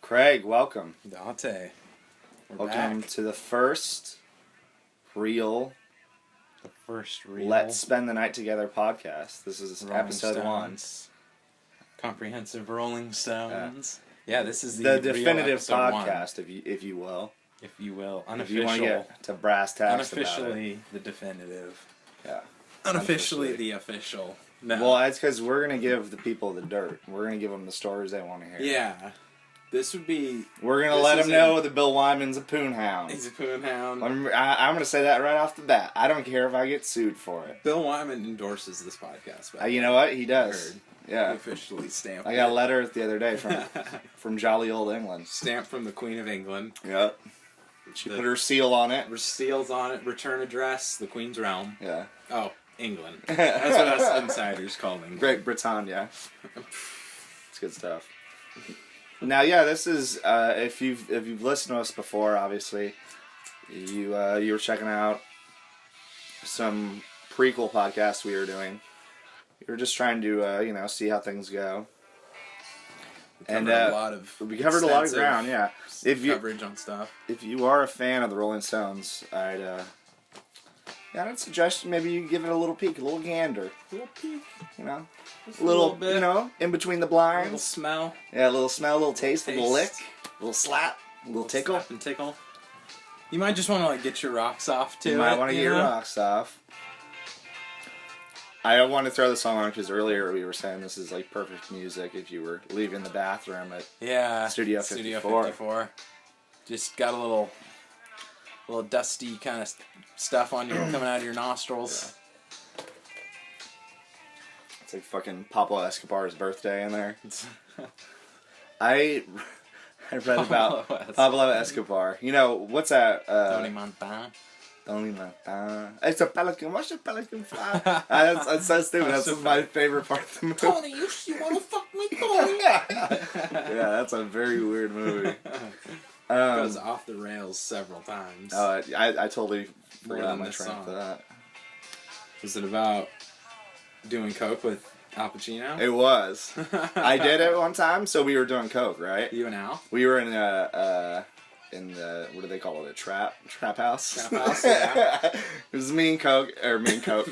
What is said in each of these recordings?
Craig, welcome. Dante. Welcome to the first real Let's Spend the Night Together podcast. This is episode 1. Comprehensive Rolling Stones. Yeah, this is the definitive podcast, if you will. If you will. Unofficial. If you want to get to brass tacks unofficially about it. The definitive. Yeah. Unofficially the official. No. Well, that's because we're going to give the people the dirt. We're going to give them the stories they want to hear. Yeah. This would be... We're going to let them know that Bill Wyman's a poonhound. He's a poonhound. I'm going to say that right off the bat. I don't care if I get sued for it. Bill Wyman endorses this podcast. You know what? He does. Yeah. He officially stamped I got a letter the other day from jolly old England. Stamped from the Queen of England. Yep. She put her seal on it. Seals on it. Return address, the Queen's realm. Yeah. Oh, England. That's what us insiders call England. Great Britannia. It's good stuff. Now, yeah, this is if you've listened to us before, obviously, you were checking out some prequel podcasts we were doing. We were just trying to see how things go. We covered a lot of ground, yeah. Coverage on stuff. If you are a fan of the Rolling Stones, I'd suggest maybe you give it a little peek, a little gander. A little peek. Just a little bit. In between the blinds. A little smell. Yeah, a little smell, a little taste, a little lick, a little slap, a little tickle. Slap and tickle. You might just want to get your rocks off too. You might want to get your rocks off. I want to throw the song on because earlier we were saying this is like perfect music if you were leaving the bathroom at Studio 54. Just got a little dusty kind of stuff on you coming out of your nostrils. Yeah. It's like fucking Pablo Escobar's birthday in there. I read about Pablo Escobar. What's that? Tony Montana. Tony Montana. It's a pelican. What's a pelican fly? That's so stupid. That's my favorite part of the movie. Tony, you want to fuck me, Tony? Yeah, that's a very weird movie. Goes off the rails several times. Oh, I totally forgot my train for that. Was it about doing coke with Al Pacino? It was. I did it one time, so we were doing coke, right? You and Al? We were in the what do they call it? A trap house. Trap house. Yeah. It was me and Coke. The Coke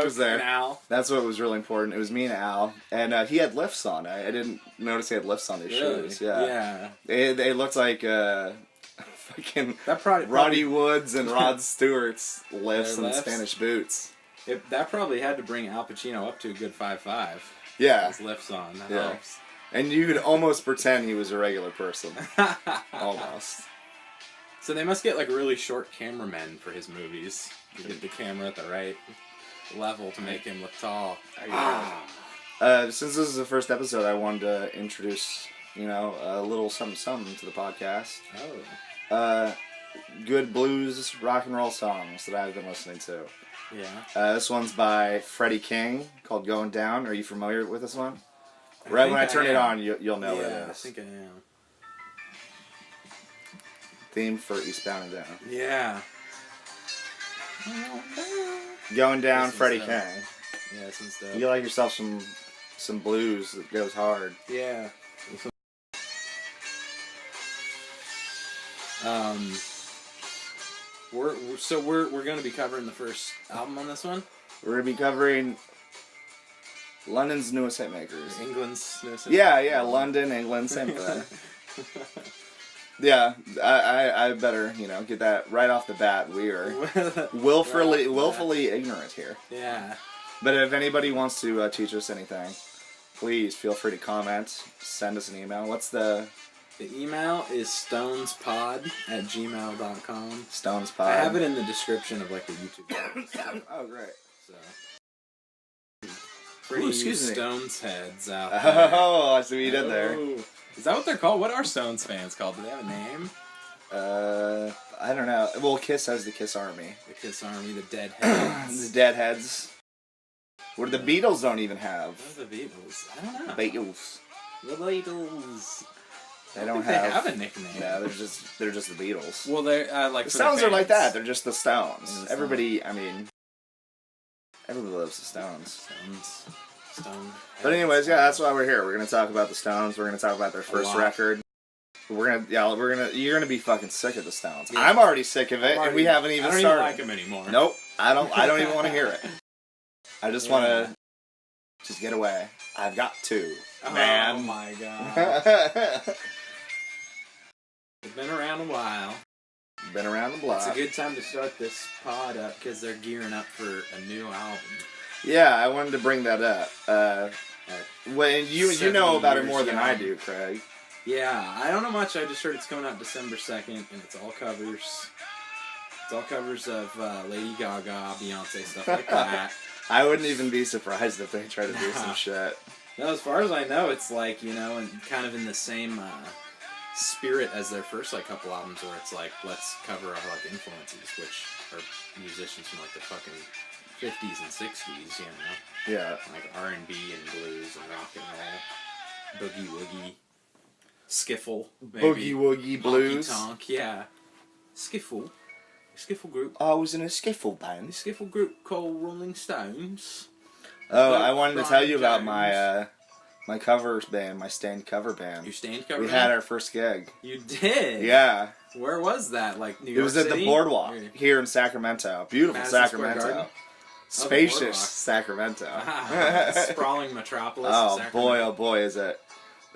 was there. And Al. That's what was really important. It was me and Al, and he had lifts on. I didn't notice he had lifts on his shoes. Yeah. They looked like fucking Roddy Woods and Rod Stewart's lifts and Spanish boots. That probably had to bring Al Pacino up to a good 5'5". Yeah. His lifts on. That helps. And you could almost pretend he was a regular person. Almost. So they must get like really short cameramen for his movies to get the camera at the right level to make him look tall. Since this is the first episode, I wanted to introduce, a little something to the podcast. Oh. Good blues, rock and roll songs that I've been listening to. Yeah. This one's by Freddie King called Going Down. Are you familiar with this one? Right when I turn it on, you'll know what it is. I think I am. Theme for Eastbound and Down. Yeah. Going Down, Freddie King. Yeah, some stuff. You like yourself some blues that goes hard. Yeah. We're going to be covering the first album on this one. We're going to be covering London's newest hitmakers. England's newest hitmakers. Yeah, London, England, same thing. Yeah, I better, get that right off the bat. We are willfully ignorant here. Yeah. But if anybody wants to teach us anything, please feel free to comment, send us an email. What's the... The email is stonespod@gmail.com. Stonespod. I have it in the description of the YouTube video. Oh, great. So... For you Stones heads out there. Oh, I see what you did there. Is that what they're called? What are Stones fans called? Do they have a name? I don't know. Well, Kiss has the Kiss Army. The Kiss Army, the Deadheads. The Deadheads. What the Beatles don't even have. What are the Beatles? I don't know. Beatles. The Beatles. They don't They have have a nickname. Yeah, they're just the Beatles. Well, they're like The for Stones are like fans. that. They're just the Stones. Yeah, the Everybody, I mean, everybody loves the Stones. Stone. But anyways, yeah, that's why we're here. We're gonna talk about the Stones. We're gonna talk about their first lot. record. You're gonna be fucking sick of the Stones. Yeah. I'm already sick of it, and we haven't even I don't started. even like them anymore. Nope, I don't even want to hear it. I just want to just get away. I've got to, man. Oh my god. It's been around a while. Been around the block. It's a good time to start this pod up because they're gearing up for a new album. Yeah, I wanted to bring that up. When you know about it more than I do, Craig. Yeah, I don't know much. I just heard it's coming out December 2nd, and it's all covers. It's all covers of Lady Gaga, Beyonce, stuff like that. I wouldn't even be surprised if they try to do some shit. No, as far as I know, it's like, you know, and kind of in the same spirit as their first like couple albums, where it's like, let's cover our like influences, which are musicians from like the fucking 50s and 60s, you know. Yeah. Like R&B and blues and rock and roll, boogie woogie, skiffle, maybe. Boogie woogie blues. Honky tonk, yeah. Skiffle group. I was in a skiffle band. Skiffle group called Rolling Stones. Oh, I wanted to tell you about Jones. my covers band, my Stained cover band. Your Stained cover We band? had our first gig. You did? Yeah. Where was that? Like New York It was at City? the Boardwalk Or- here in Sacramento. Beautiful Madison Square Sacramento. Garden? Spacious Boardwalk. Sacramento. Sprawling metropolis. Oh of Sacramento. boy, is it!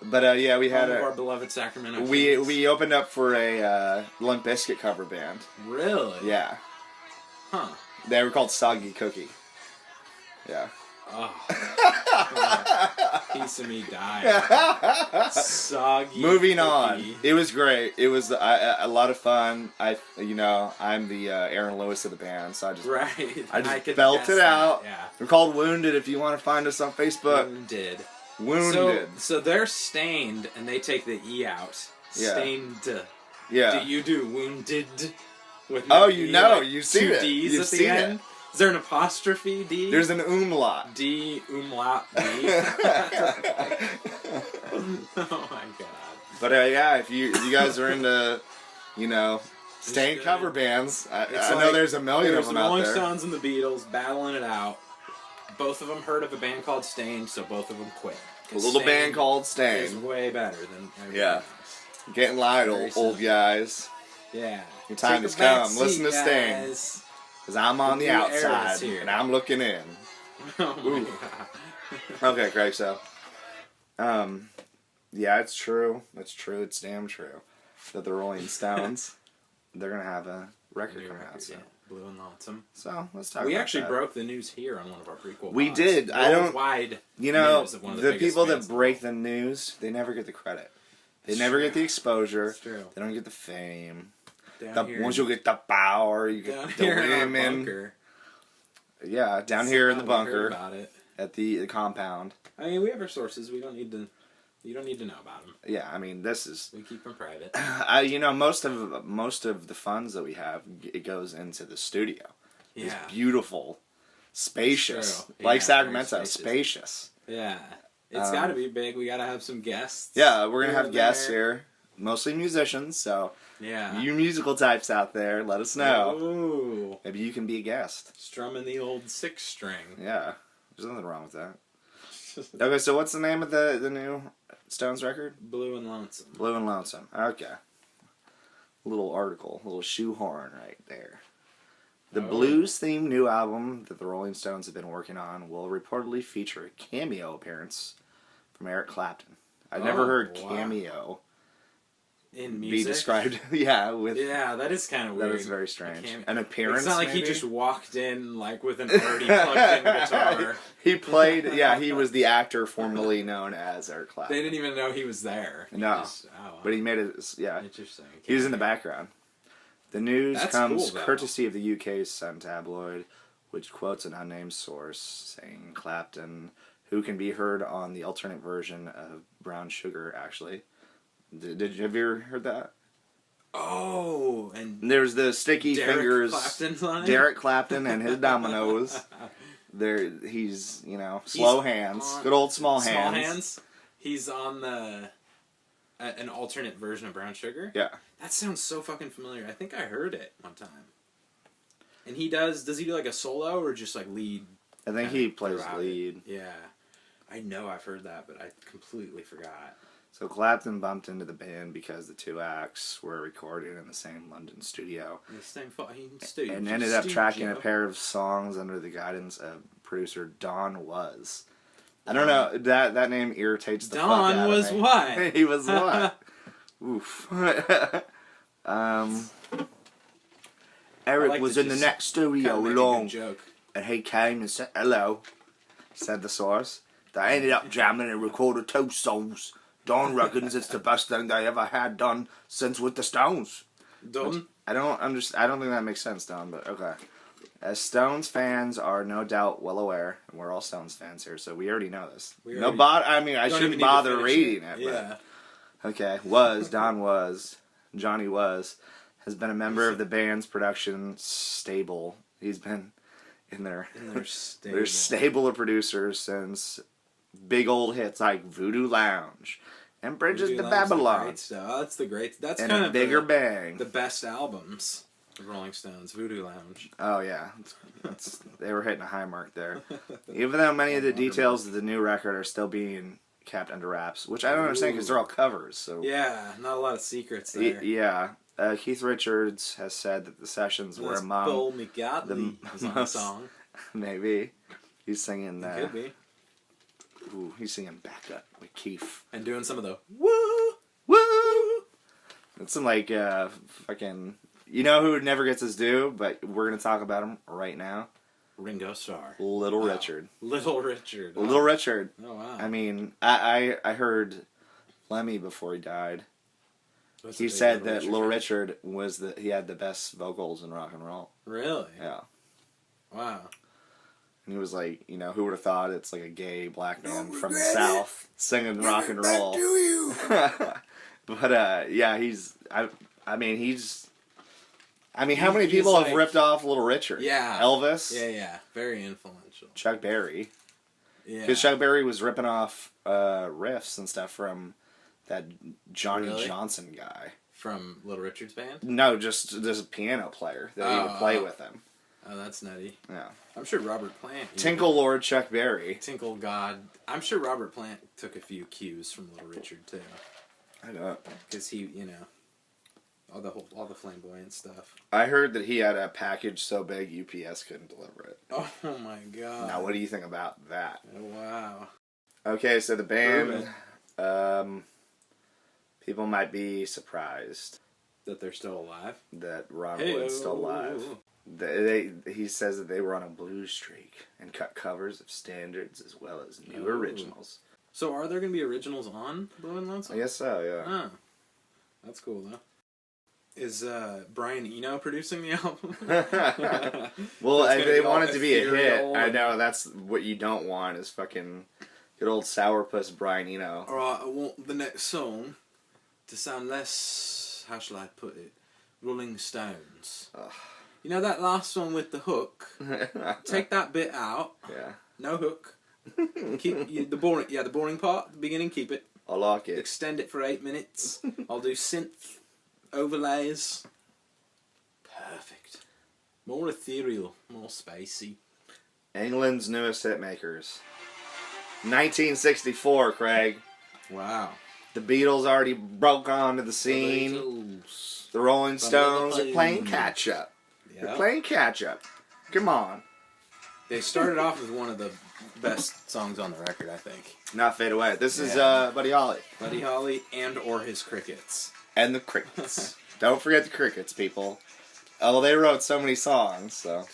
But yeah, we had Home of our beloved Sacramento. Kings. we opened up for a Limp Bizkit cover band. Really? Yeah, Huh. they were called Soggy Cookie. Yeah. Oh. Piece of me died. Soggy. Moving cookie. on. It was great. It was a lot of fun. I'm the Aaron Lewis of the band, so I just could belt guess it that, out. Yeah. We're called Wounded. If you want to find us on Facebook, Wounded. So they're Stained, and they take the E out. Yeah. Stained. Yeah. Do you do Wounded? With Oh, no you E, know, like you've seen two it. D's You've at the seen end? it. Is there an apostrophe D? There's an umlaut. D umlaut D. Oh my god. But yeah, if you guys are into, Stained good. cover bands, I know like, there's a million of there's them the out Rolling there. Stones and the Beatles battling it out. Both of them heard of a band called Stained, so both of them quit. A little band called Is Stained. way better than everything Yeah. else. Getting light, Very old guys. Yeah. Your time Take has a back come. seat, Listen to Stained. guys. Because I'm on The the new era is outside, here. and I'm looking in. Oh my Ooh. god. Okay, Craig, so. Yeah, it's true. It's true. It's damn true. That the Rolling Stones, they're going to have a record coming out soon. Yeah. Blue and Lonesome. So, let's talk We about actually that. broke the news here on one of our prequel We pods. did. I don't- Worldwide You know, news of one of the biggest people that bands in the break world. the news, they never get the credit. They It's never true. get the exposure. It's true. They don't get the fame. Down here, Once you get the power, you down get the here in our women. bunker. Yeah, down here in the Somehow we bunker heard about it. at the compound. I mean, we have our sources. We don't need to. You don't need to know about them. Yeah, I mean, this is. We keep them private. Most of the funds that we have, it goes into the studio. Yeah. It's beautiful, spacious, It's true. like Yeah, Sacramento, very spacious. Yeah. It's got to be big. We got to have some guests. Yeah, we're gonna here have and guests there. here, mostly musicians. So, Yeah. you musical types out there, let us know. Ooh. Maybe you can be a guest. Strumming the old 6-string. Yeah, there's nothing wrong with that. Okay, so what's the name of the new Stones record? Blue and Lonesome. Blue and Lonesome. Okay. Little article, little shoehorn right there. The blues-themed new album that the Rolling Stones have been working on will reportedly feature a cameo appearance from Eric Clapton. I've never heard wow. cameo In be music. described. Yeah, with Yeah, that is kind of weird. that is very strange. cameo. An appearance. It's not like maybe? he just walked in like with an already plugged in guitar. He played. Yeah, he was the actor formerly known as Eric Clapton. They didn't even know he was there. No, but he made it. Yeah, Interesting. he was in the background. The news That's comes cool, though. courtesy of the UK's Sun tabloid, which quotes an unnamed source saying Clapton, who can be heard on the alternate version of Brown Sugar, actually. Have you ever heard that? Oh, and There's the Sticky Derek Fingers, Clapton's on it? Derek Clapton and his dominoes. He's slow hands, good old small hands. Small hands. He's on an alternate version of Brown Sugar? Yeah. That sounds so fucking familiar. I think I heard it one time. And does he do like a solo or just like lead? I think he plays lead. It? Yeah. I know I've heard that, but I completely forgot. So Clapton bumped into the band because the two acts were recorded in the same London studio. In the same fucking studio. And ended up tracking a pair of songs under the guidance of producer Don Was. I don't know, that name irritates the fuck out of me. Don was what? He was what? Oof. Eric was in the next studio alone, and he came and said hello, said the source. They ended up jamming and recorded 2 songs. Don reckons it's the best thing they ever had done since with the Stones. Don? I don't think that makes sense, Don, but okay. As Stones fans are no doubt well aware, and we're all Stones fans here, so we already know this. I shouldn't bother reading it. Yeah. But, okay, Johnny Was, has been a member of the band's production stable. He's been in their stable of producers since big old hits like Voodoo Lounge and Bridges to Babylon. That's the great. That's and kind a of Bigger Bang. The best albums of Rolling Stones. Voodoo Lounge. Oh yeah, they were hitting a high mark there. Even though many of the details of the new record are still being kept under wraps, which I don't understand because they're all covers. So yeah, not a lot of secrets there. Yeah. Keith Richards has said that the sessions were among Paul McCartney was on the song. Maybe he's singing. Could be. Ooh, he's singing backup with Keith and doing some of the woo. It's some like fucking. You know who never gets his due, but we're gonna talk about him right now. Ringo Starr. Little Richard. Little Richard. Oh. Little Richard. Oh wow. I mean, I heard Lemmy before he died. He said that Little Richard he had the best vocals in rock and roll. Really? Yeah. Wow. And he was like, who would have thought it's like a gay black man from the South singing rock and roll. Do you? But yeah, how many people have ripped off Little Richard? Yeah. Elvis? Yeah. Very influential. Chuck Berry. Yeah. Because Chuck Berry was ripping off riffs and stuff from that Johnny Johnson guy. From Little Richard's band? No, just this piano player that he would play with him. Oh, that's nutty. Yeah. I'm sure Robert Plant... Tinkle Lord Chuck Berry. Tinkle God. I'm sure Robert Plant took a few cues from Little Richard, too. I know. Because he, all the flamboyant stuff. I heard that he had a package so big UPS couldn't deliver it. Oh my god. Now, what do you think about that? Oh, wow. Okay, so the band... people might be surprised that they're still alive. That Ron Wood's still alive. He says that they were on a blues streak and cut covers of standards as well as new originals. So are there going to be originals on Blue and Lonesome? I guess so, yeah. Oh, that's cool though. Is Brian Eno producing the album? Well, if they want it to be a hit, I know that's what you don't want is fucking good old sourpuss Brian Eno. Alright, I want the next song to sound less, how shall I put it, Rolling Stones. Ugh. You know that last one with the hook? Take that bit out. Yeah. No hook. Keep the boring part, the beginning, keep it. I like it. Extend it for 8 minutes. I'll do synth overlays. Perfect. More ethereal, more spacey. England's newest hitmakers. 1964, Craig. Wow. The Beatles already broke onto the scene. The Rolling Stones are playing catch up. Yep. They're playing catch up. Come on. They started off with one of the best songs on the record, I think. Not Fade Away. This is Buddy Holly. Buddy Holly and or his Crickets. And the Crickets. Don't forget the Crickets, people. Oh, they wrote so many songs, so.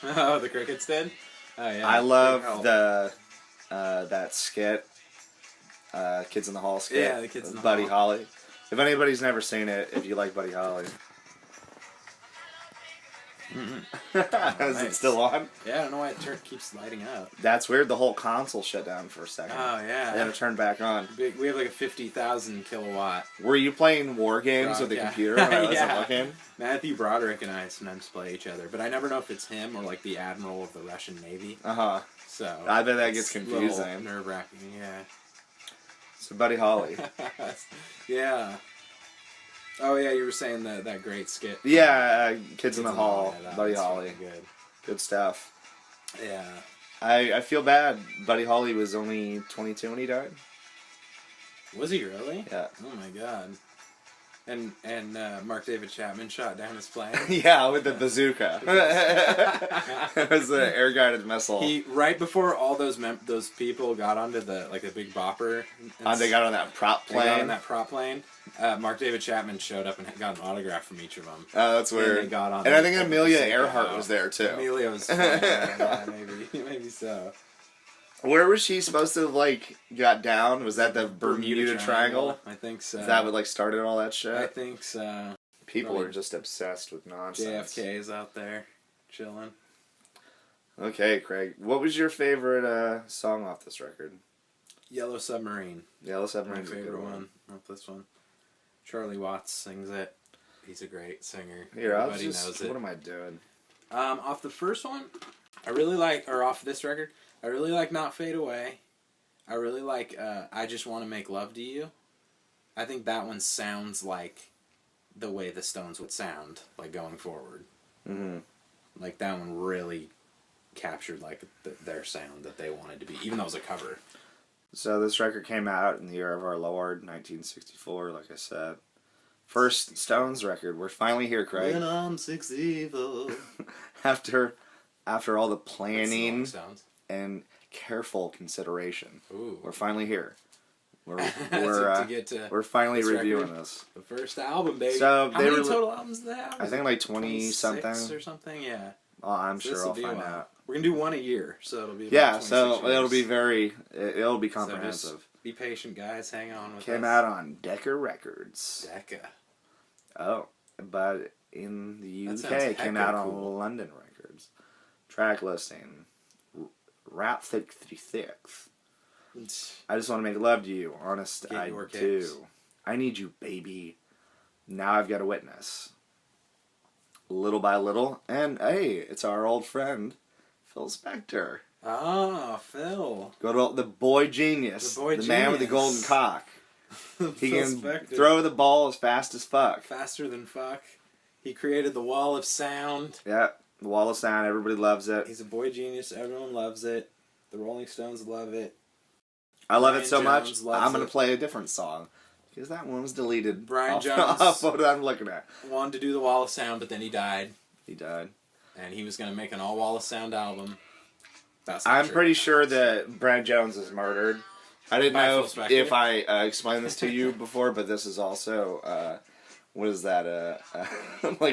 Oh, the Crickets did? Oh, yeah. I love that skit. Kids in the Hall skit. Yeah, the Kids in the Buddy Hall. Holly. If anybody's never seen it, if you like Buddy Holly. Is it still on? Yeah, I don't know why it keeps lighting up. That's weird. The whole console shut down for a second. Oh, yeah. They had to turn back on. We have like a 50,000 kilowatt. Were you playing war games with the computer when I wasn't looking? Matthew Broderick and I sometimes play each other, but I never know if it's him or like the admiral of the Russian Navy. Uh-huh. So I bet that gets confusing. Nerve-wracking, yeah. So Buddy Holly. Yeah. Oh yeah, you were saying that great skit. Yeah, Kids in the Hall. Yeah, that Buddy was Holly. fucking good. Good stuff. Yeah. I feel bad. Buddy Holly was only 22 when he died. Was he really? Yeah. Oh my god. And Mark David Chapman shot down his plane. Yeah, with the bazooka. It was an air guided missile. He right before all those people got onto the big bopper. They got on that prop plane. They got on that prop plane. Mark David Chapman showed up and got an autograph from each of them. Oh, that's weird. And they got on. And I think Amelia Earhart was there too. Amelia was flying, maybe so. Where was she supposed to have got down? Was that the Bermuda Triangle? I think so. Is that what started all that shit? I think so. People are just obsessed with nonsense. JFK's out there chilling. Okay, Craig. What was your favorite song off this record? Yellow Submarine. Yellow Submarine. My favorite one off this one. Charlie Watts sings it. He's a great singer. Here, Everybody knows it. What am I doing? Off the first one, I really like, or off this record, I really like Not Fade Away. I really like I Just Want to Make Love to You. I think that one sounds like the way the Stones would sound, going forward. Mm-hmm. That one really captured, their sound that they wanted to be, even though it was a cover. So this record came out in the year of our Lord, 1964, like I said. First Stones record. We're finally here, Craig. When I'm 64. After all the planning Stones. And careful consideration. Ooh. We're finally here. We're finally reviewing this. The first album, baby. So how many total albums do they have? I think 20 something or something. Yeah. Oh, I'm sure I'll find out. We're gonna do one a year, so it'll be so years. it'll be comprehensive. So be patient, guys. Hang on with us. Came out on Decca Records. Decca. Oh, but in the UK, it came hecka out on cool. London Records. Track listing. Rap 66. I just want to make love to you. Honest, Get I your do. kicks. I need you, baby. Now I've got a witness. Little by little. And, hey, it's our old friend, Phil Spector. Ah, Phil. Go to the boy genius. The man with the golden cock. He can throw the ball as fast as fuck. Faster than fuck. He created the wall of sound. Yeah, the wall of sound. Everybody loves it. He's a boy genius. Everyone loves it. The Rolling Stones love it. I love it so much, I'm going it. to play a different song. Because that one was deleted. Brian Jones off what I'm looking at. wanted to do the wall of sound, but then he died. He died. And he was going to make an all wall of sound album. I'm pretty sure that Brian Jones is murdered. I didn't know if I explained this to you before, but this is also, what is that,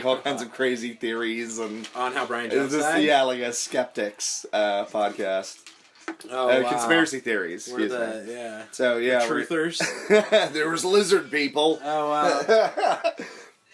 all kinds of crazy theories. And on how Brian Jones died? Yeah, like a skeptics podcast. Oh, wow. Conspiracy theories. Yeah. So, yeah. The truthers. There was lizard people. Oh,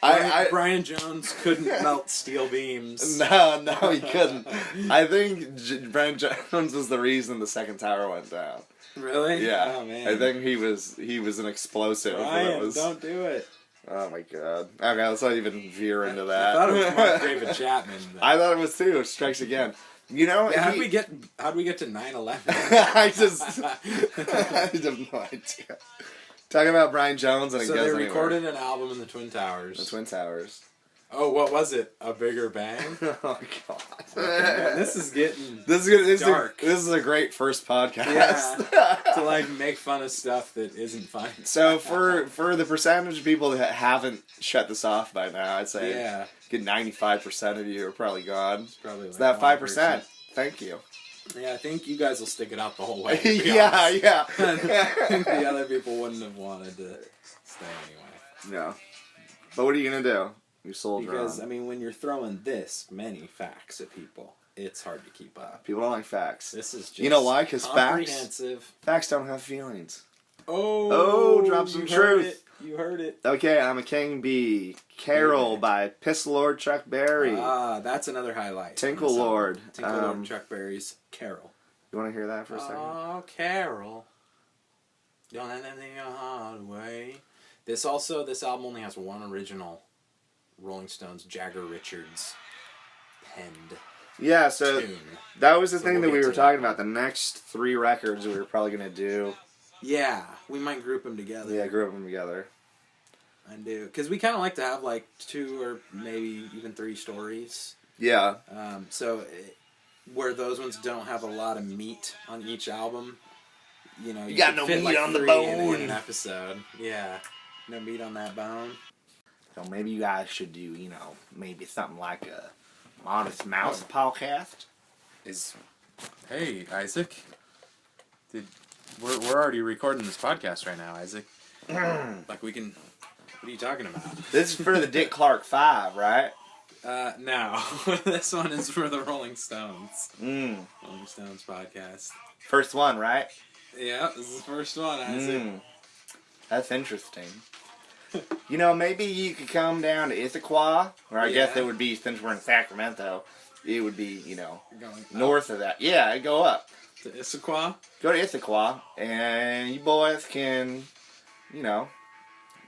wow. Brian Jones couldn't melt steel beams. No, he couldn't. I think Brian Jones was the reason the second tower went down. Really? Yeah. Oh, man. I think he was an explosive. Brian, don't do it. Oh my god. Okay, let's not even veer into that. I thought it was Mark David Chapman. I thought it was too. Strikes Again. You know, how'd we get to 9/11? I have no idea. Talking about Brian Jones and it so goes they anywhere. recorded an album in the Twin Towers. The Twin Towers. Oh, what was it? A Bigger Bang? Oh god. Okay, this is getting dark. This is a great first podcast. Yeah. To make fun of stuff that isn't funny. So for the percentage of people that haven't shut this off by now, I'd say good 95% of you are probably gone. It's probably that 5%. Thank you. Yeah, I think you guys will stick it out the whole way. Yeah. I think the other people wouldn't have wanted to stay anyway. No. But what are you gonna do? You sold because when you're throwing this many facts at people, it's hard to keep up. People don't like facts. This is just you know why? Because facts don't have feelings. Oh, drop some truth. You heard it. Okay, I'm a King Bee. Carol by Piss Lord Chuck Berry. Ah, that's another highlight. Tinkle Lord. Tinkle Lord Chuck Berry's Carol. You want to hear that for a second? Oh, Carol. Don't let anything go hard away. This album only has one original Rolling Stones Jagger Richards penned. Yeah, so tune. that was the thing that we were talking about. The next 3 records we were probably going to do Yeah, we might group them together. Yeah, group them together. I do. Because we kind of like to have, like, 2 or maybe even 3 stories. Yeah. Where those ones don't have a lot of meat on each album, you know, you got no fit meat like on the 3 bone. in an episode. Yeah, no meat on that bone. So maybe you guys should do, you know, maybe something like a Modest Mouse podcast. Hey, Isaac. We're already recording this podcast right now, Isaac. Like, we can... What are you talking about? This is for the Dick Clark 5, right? No. This one is for the Rolling Stones. Rolling Stones podcast. First one, right? Yeah, this is the first one, Isaac. That's interesting. You know, maybe you could come down to Issaquah, or I guess it would be, since we're in Sacramento, it would be, you know, north of that. Yeah, I'd go up. To Issaquah? Go to Issaquah, and you boys can, you know,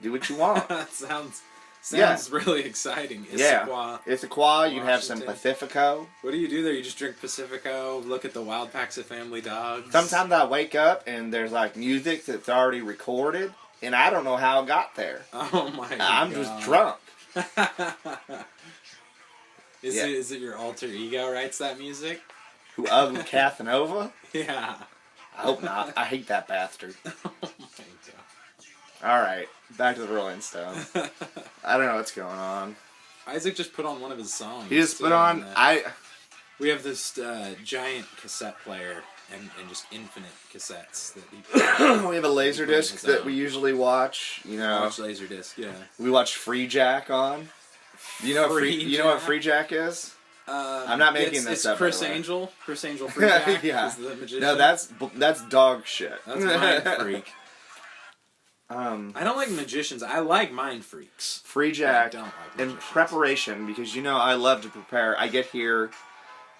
do what you want. That sounds really exciting. Issaquah. Yeah. Issaquah, you can have some Washington. Pacifico. What do you do there? You just drink Pacifico, look at the wild packs of family dogs? Sometimes I wake up and there's like music that's already recorded, and I don't know how it got there. Oh my god. I'm just drunk. Is it your alter ego writes that music? Who ovened Casanova? Yeah. I hope not. I hate that bastard. Oh my god. Alright, back to the Rolling Stones. I don't know what's going on. Isaac just put on one of his songs. He just too, put on... We have this giant cassette player and just infinite cassettes that he we have a laser disc that we usually watch. You know, watch Laserdisc, yeah. we watch Free Jack on. You know what Free Jack is? I'm not making this up. Chris Angel. Chris Angel Free Jack is the magician. No, that's dog shit. That's Mind Freak. I don't like magicians. I like mind freaks. Free Jack, I don't like in magicians. preparation, because you know I love to prepare. I get here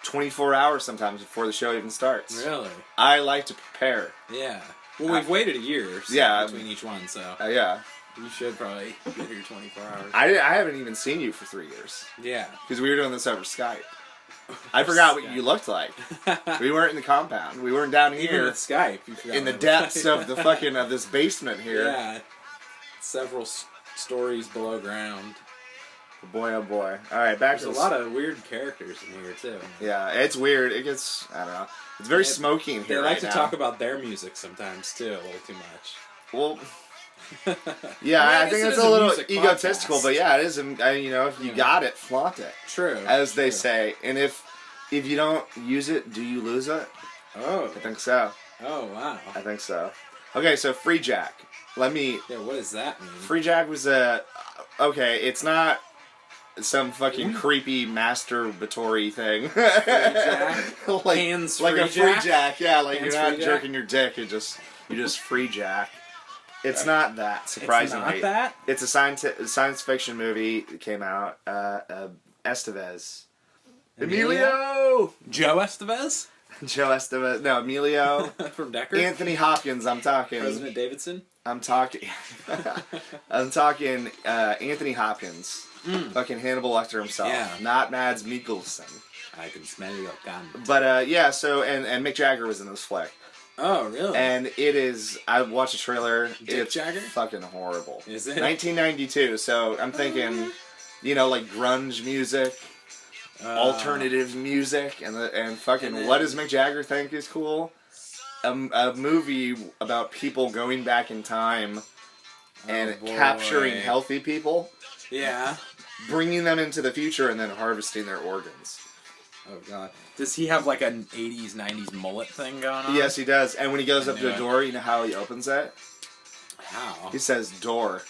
24 hours sometimes before the show even starts. Really? I like to prepare. Yeah. Well, we've waited a year between each one, so yeah. you should probably get here 24 hours. I haven't even seen you for 3 years. Yeah. Because we were doing this over Skype. I forgot what you looked like. We weren't in the compound. We weren't down Even here with Skype, you forgot in the what it depths was. of the fucking of this basement here. Yeah. Several stories below ground. Boy, oh boy. All right, back There's to a lot of weird characters in here too. Yeah, it's weird. It gets, I don't know. It's very smoky in here. They like right to now. talk about their music sometimes too, a little too much. Well, yeah, I I guess think it it's is a a little music egotistical, podcast. but yeah, it is. You know, if you got it, flaunt it, True. as they True. say. And if you don't use it, do you lose it? Oh. I think so. Oh wow. I think so. Okay, so Free Jack. Yeah, what does that mean? Free Jack was okay, it's not some fucking creepy masturbatory thing. Jack? like, Hands like free a Free Jack? Jack, yeah, like Hands you're not free Jack? jerking your dick, you just Free Jack. It's not that, surprisingly. It's not that? It's a science fiction movie that came out. Estevez. Emilio! Joe Estevez? Joe Estevez. No, Emilio. From Decker? Anthony Hopkins, I'm talking. President Davidson? I'm talking Anthony Hopkins. Fucking Hannibal Lecter himself. Yeah. Not Mads Mikkelsen. I can smell your gun. But, yeah, so, and Mick Jagger was in this flick. Oh, really? And it is, I watched a trailer. It's Jagger? fucking horrible. Is it? 1992, so I'm thinking, you know, like grunge music, alternative music, and fucking, And then- what does Mick Jagger think is cool? A movie about people going back in time and boy. capturing healthy people, Yeah. bringing them into the future, and then harvesting their organs. Oh, God. Does he have like an 80s, 90s mullet thing going on? Yes, he does. And when he goes I up knew to a it. door, you know how he opens it? How? He says door.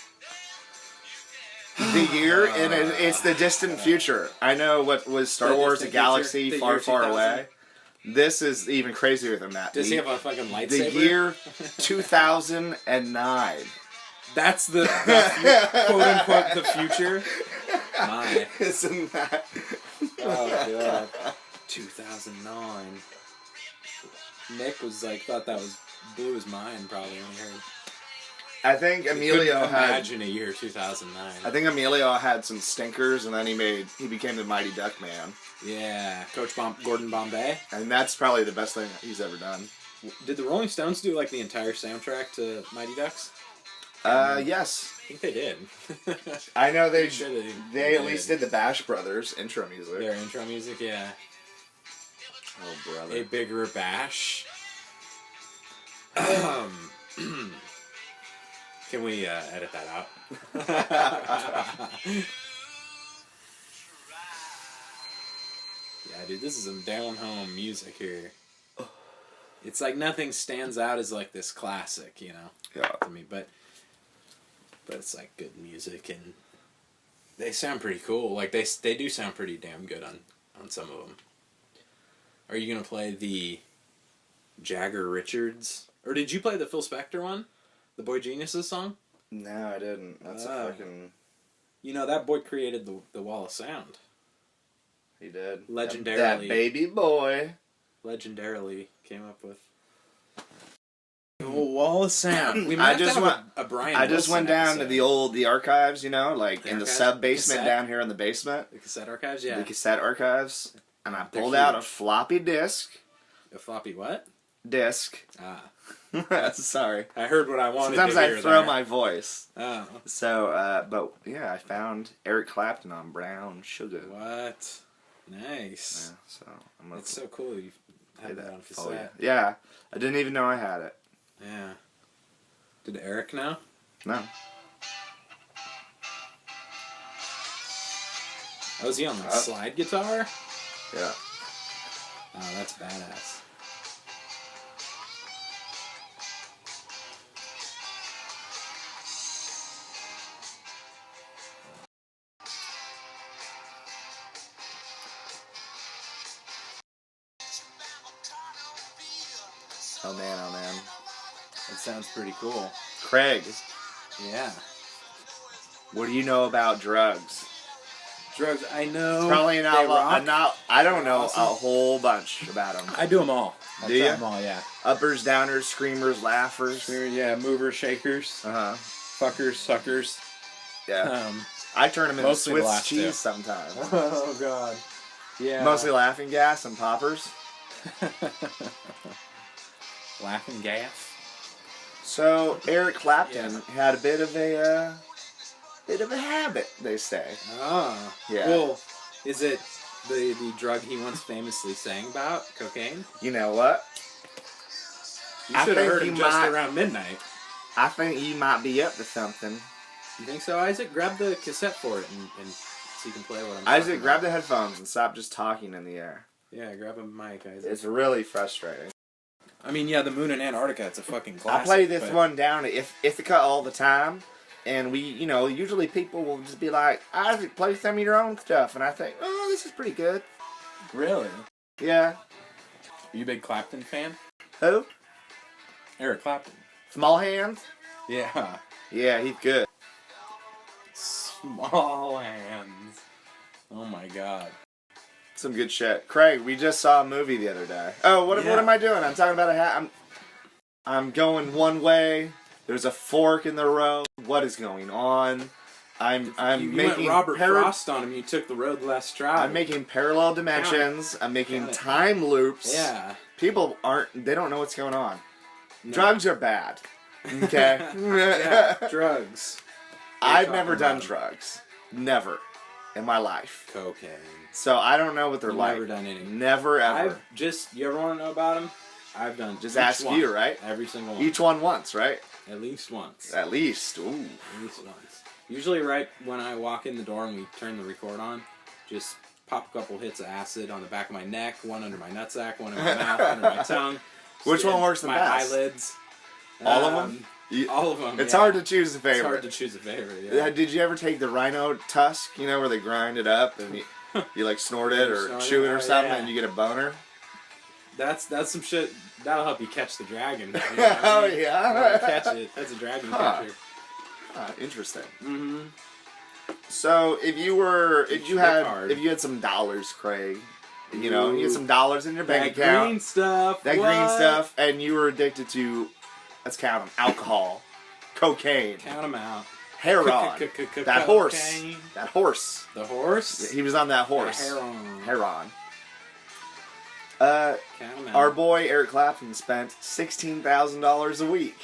The year, and it's the distant future. I know what was Star The Wars, a distant galaxy future, the far, year far 2000. away. This is even crazier than that. Does he have a fucking lightsaber? The year 2009. That's the quote-unquote the future? My. Isn't that? Oh, God. 2009. Nick was like, thought that was, blew his mind probably when he heard. I think Emilio Couldn't had. imagine a year 2009. I think Emilio had some stinkers, and then he became the Mighty Duck Man, Yeah. Coach Gordon Bombay. and that's probably the best thing he's ever done. Did the Rolling Stones do like the entire soundtrack to Mighty Ducks? Yes. I think they did. I know they Sure they at least did the Bash Brothers intro music. Their intro music, yeah. Oh, brother. A bigger bash. Can we edit that out? Yeah, dude, this is some down-home music here. It's like nothing stands out as like this classic, you know? Yeah. To me, but it's like good music, and they sound pretty cool. Like they do sound pretty damn good on some of them. Are you gonna play the Jagger Richards, or did you play the Phil Spector one, the Boy Geniuses song? No, I didn't. That's a fucking. You know that boy created the Wall of Sound. He did. Legendarily. That baby boy. Legendarily came up with. Wall of Sound. We I just went. A Brian. I just went down to the archives, you know, like The in the archives? sub basement Cassette? down here in the basement. The cassette archives, yeah. The cassette archives, and I They're pulled out a huge. floppy disk. A floppy what? Disc. Ah, Sorry. I heard what I wanted. Sometimes to I hear throw there. my voice. Oh, So, but yeah, I found Eric Clapton on Brown Sugar. what? Nice. Yeah, so I'm gonna It's so cool you play had that on Oh, yeah. cassette. Yeah, I didn't even know I had it. Yeah. Did Eric know? No. Oh, is he on the slide guitar? Yeah. Oh, that's badass. Oh man, oh man. That sounds pretty cool. Craig, Yeah. what do you know about drugs? Drugs, I know. Probably they not. rock. I don't know Awesome. a whole bunch about them. I do them all. I Do try ya? them all, yeah. Uppers, downers, screamers, laughers. Yeah, movers, shakers, Uh huh. fuckers, suckers. Yeah. I turn them into mostly the Swiss last cheese two. sometimes. Oh, God. Yeah. Mostly laughing gas and poppers. Laughing gas. So Eric Clapton Yeah. had a bit of a habit, they say. Ah. Yeah. Well, is it the drug he once famously sang about? Cocaine? You know what? You I should have think heard you him just might- around midnight. I think you might be up to something. You think so, Isaac? Grab the cassette for it and so you can play what I'm Isaac, talking grab about. the headphones and stop just talking in the air. Yeah, grab a mic, Isaac. It's really frustrating. I mean, yeah, the Moon in Antarctica, it's a fucking classic. I play this but- one down at Ithaca all the time, and we, you know, usually people will just be like, Isaac, play some of your own stuff, and I think, oh, this is pretty good. Really? Yeah. Are you a big Clapton fan? Who? Eric Clapton. Small Hands? Yeah. Yeah, he's good. Small hands. Oh my god. Some good shit. Craig, we just saw a movie the other day. Oh, what Yeah. am I doing? I'm talking about a hat. I'm going one way. There's a fork in the road. What is going on? I'm You making went Robert Frost on him. You took the road less traveled. I'm making parallel dimensions. I'm making Count it. time loops. Yeah. People they don't know what's going on. No. Drugs are bad. Okay? Yeah. Drugs. I've talking never done about 'em. drugs. Never. In my life. Cocaine. So I don't know what they're You've like. never done any. Never ever. You ever want to know about them? I've done Just each ask one. you, right? Every single one. Each one once, right? At least once. At least. Ooh. At least once. Usually right when I walk in the door and we turn the record on, just pop a couple hits of acid on the back of my neck, one under my nutsack, one in my mouth, under my tongue. Which one works the my best? eyelids. All of them? All of them. It's yeah. hard to choose a It's favorite. hard to choose a favorite. Yeah. Did you ever take the rhino tusk, you know, where they grind it up and you like snort it or Snort it? chew it or Oh, something yeah. and you get a boner? That's some shit. That'll help you catch the dragon. You know what Oh, I mean? yeah? Catch it. That's a dragon Huh. catcher. Interesting. Mm-hmm. So if you hard. had some dollars, Craig, you know, you had some dollars in your bank That account, green stuff. that what? green stuff, and you were addicted to, let's count them, alcohol, cocaine, Count them out. heroin, that horse, Cocaine. that horse. The horse? He was on that horse. Heron. Heron. Count 'em out. Our boy Eric Clapton spent $16,000 a week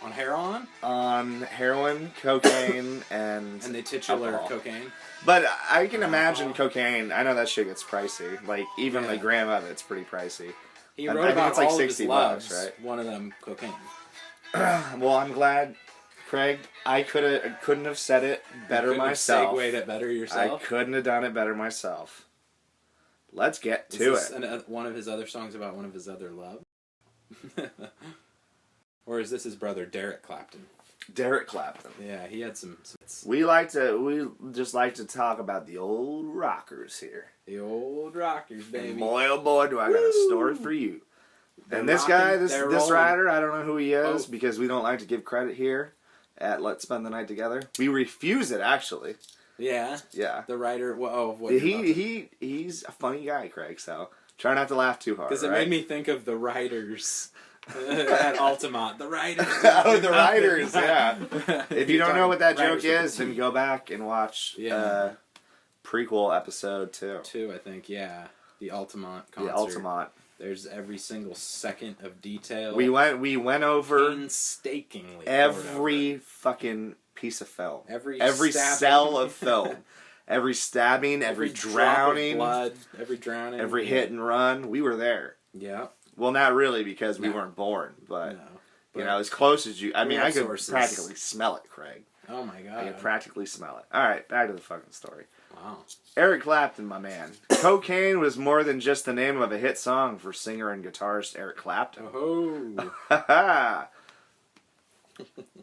On heroin? on heroin, cocaine, and And the titular alcohol. cocaine. But I can imagine Alcohol. cocaine. I know that shit gets pricey. Like even Yeah. a gram of it's pretty pricey. He I wrote think about it's like all of his $60, loves. right? One of them, cocaine. Well, I'm glad, Craig. I couldn't have said it better Couldn't have myself. segued it better I yourself. couldn't have done it better myself. Let's get Is to this it. one of his other songs about one of his other love? Or is this his brother Derek Clapton? Derek Clapton. Yeah, he had some We just like to talk about the old rockers here. the old rockers, And baby. boy, oh boy, do I got a story for you. They're And this rocking, guy, this they're rolling. writer, I don't know who he is Oh. because we don't like to give credit here at Let's Spend the Night Together. We refuse it, actually. Yeah, Yeah. the writer. What He's a funny guy, Craig. So try not to laugh too hard. because it right? made me think of the writers at Altamont. The writers. Oh, the writers, yeah. If you don't know what that Writers joke with a is, then T. go back and watch Yeah. prequel episode 2. Two, I think. Yeah, the Altamont concert. The Altamont. There's every single second of detail. We went over painstakingly. every fucking piece of film. Every stabbing. cell of film. Every stabbing, every drop of drowning, blood, every drowning, every hit and run. We were there. Yeah. Well, not really because we No. weren't born, but No. you know, as close as you. I we mean, have I could sources. practically smell it, Craig. Oh my I god. could practically smell it. All right, back to the fucking story. Wow. Eric Clapton, my man. Cocaine was more than just the name of a hit song for singer and guitarist Eric Clapton. Oh.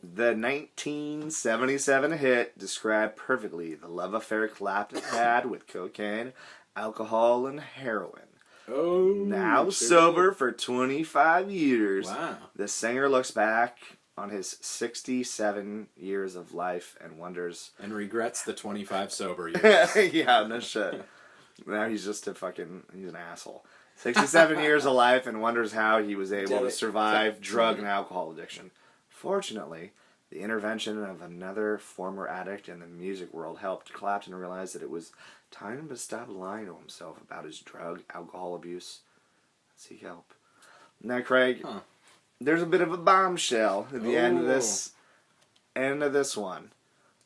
The 1977 hit described perfectly the love affair Clapton had with cocaine, alcohol, and heroin. Oh. Now sure. sober for 25 years, Wow. the singer looks back on his 67 years of life and wonders... And regrets the 25 sober years. Yeah, no shit. Now he's just he's an asshole. 67 years of life and wonders how he was able Did to it. survive drug and alcohol addiction. Fortunately, the intervention of another former addict in the music world helped Clapton realize that it was time to stop lying to himself about his drug, alcohol abuse, and seek help. Now, Craig, Huh. there's a bit of a bombshell at the end of this one.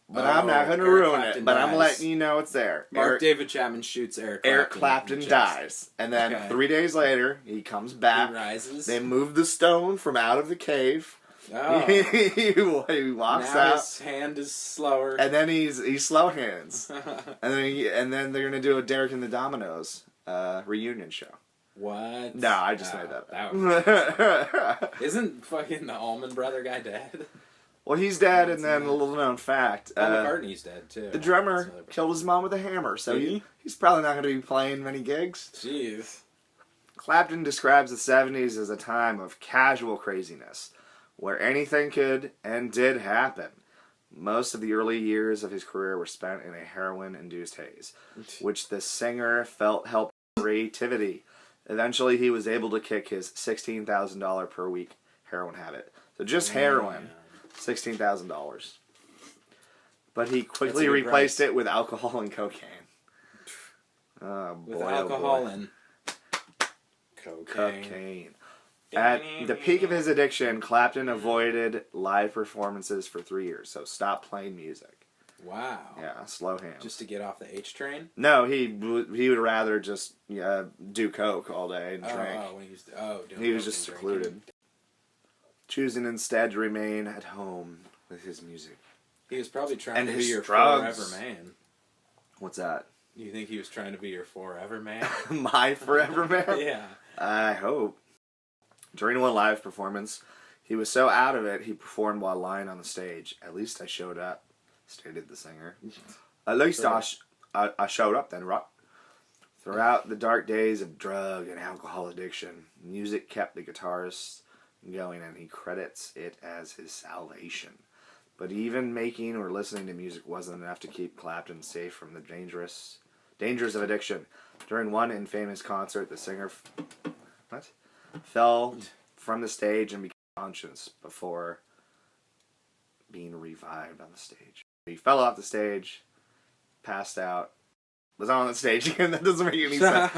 But I'm not going to Eric ruin Clapton it. But I'm dies. letting you know it's there. Mark David Chapman shoots Eric Clapton. Eric Clapton in the chest. dies. And then Okay. 3 days later, he comes back. He rises. They move the stone from out of the cave. Oh. he walks Now out. his hand is slower. And then he's slow hands. And then they're going to do a Derek and the Dominoes reunion show. What? No, I just made that that up. Isn't fucking the Allman Brother guy dead? Well, he's dead, and then a little known fact. Paul McCartney's dead, too. The drummer That's another- killed his mom with a hammer, so Did he? he's probably not going to be playing many gigs. Jeez. Clapton describes the 70s as a time of casual craziness, where anything could and did happen. Most of the early years of his career were spent in a heroin-induced haze, which the singer felt helped creativity. Eventually, he was able to kick his $16,000 per week heroin habit. So just heroin, $16,000. But he quickly That's a good replaced price. it with alcohol and cocaine. Oh, boy, With oh, alcohol boy. and cocaine. Cocaine. At the peak of his addiction, Clapton avoided live performances for 3 years, so stopped playing music. Wow. Yeah, slow hands. Just to get off the H train? No, he would rather just do coke all day and drink. Oh, when he was, doing He was coke just and secluded. drinking. Choosing instead to remain at home with his music. He was probably trying And to be his your drugs. forever man. What's that? You think he was trying to be your forever man? My forever man? Yeah. I hope. During one live performance, he was so out of it, he performed while lying on the stage. At least I showed up, stated the singer. At least Sure. I showed up then, right? Throughout the dark days of drug and alcohol addiction, music kept the guitarist going, and he credits it as his salvation. But even making or listening to music wasn't enough to keep Clapton safe from the dangers of addiction. During one infamous concert, the singer fell from the stage and became unconscious before being revived on the stage. He fell off the stage, passed out, was on the stage again. That doesn't make any sense.